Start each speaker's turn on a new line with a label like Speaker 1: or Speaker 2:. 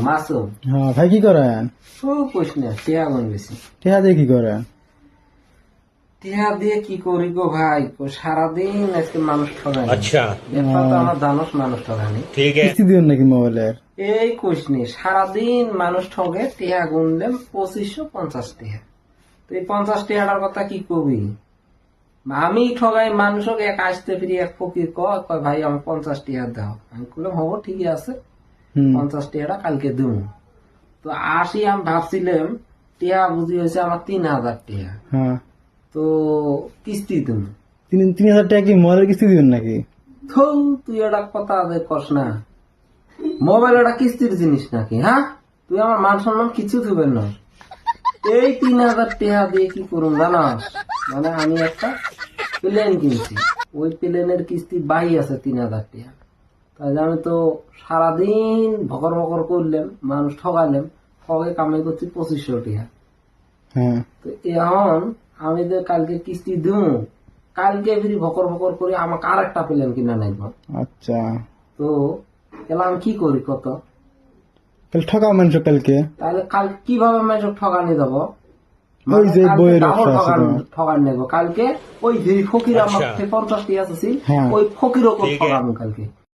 Speaker 1: মাসুম
Speaker 2: হ্যাঁ ভাই কি করেন?
Speaker 1: প্রশ্ন টিয়া গুন বেশি
Speaker 2: টেহা দিয়ে কি করেন?
Speaker 1: টিয়া দিয়ে কি করি গো ভাই সারাদিন আজকে মানুষ ঠগানি। আচ্ছা ব্যাপার তো আমার জানোস মানুষ ঠগানি।
Speaker 2: কিস্তি দিবেন নাকি মোবাইলের?
Speaker 1: এই কোশ্নি সারাদিন মানুষ ঠগে টিয়া গুনলেন 2550 টিয়া। তো এই 50 টিয়াটার কথা কি কবি? আমি ঠগাই মানুষকে এক আসতে ফিরি এক ফকির কয় ভাই আমার 50 টিয়া দাও। আমি বললাম হবো ঠিকই আছে, 50 টিয়াটা কালকে দেবো। তো আসি আমি ভাবছিলাম টিয়া বুঝি হয়েছে আমার 3000 টিয়া।
Speaker 2: হ্যাঁ
Speaker 1: তো কিস্তি তুমি
Speaker 2: 3000 টাকা কি মোবাইলের কিস্তি দিবেন নাকি?
Speaker 1: তুই এটা কথা কস না, মোবাইল এটা কিস্তির জিনিস নাকি? হ্যাঁ তুই আমার মান সম্মান কিছু থুবেন না। এই 3000 টাকা দিয়ে কি করুন জানাস? মানে আমি একটা প্লেন কিনছি, ওই প্লেনের কিস্তি বাই আছে 3000 টাকা। তাহলে আমি তো সারাদিন ভকর ভকর করলাম, মানুষ ঠগালাম, ঠগে কামাই করছি 2500 টাকা।
Speaker 2: হ্যাঁ
Speaker 1: তো এখন আমি যে কালকে কিস্তি দেবো, কালকে ফিরি ভকর ভকর করে আমাকে আর একটা প্লেন কিনা নাইব।
Speaker 2: আচ্ছা
Speaker 1: তো তাহলে আমি কি করি কত?
Speaker 2: তাহলে ঠকাও মানুষ কালকে।
Speaker 1: তাহলে কাল কিভাবে আমি ঠকানি দেবো?
Speaker 2: ওই যে বইয়ের ব্যবসা আছে তোমার।
Speaker 1: ঠগান নেবো কালকে ওই যে ফকির আমার 50 টিয়া আছে,
Speaker 2: হ্যাঁ।
Speaker 1: ওই ফকির ওপর ঠগাবো কালকে।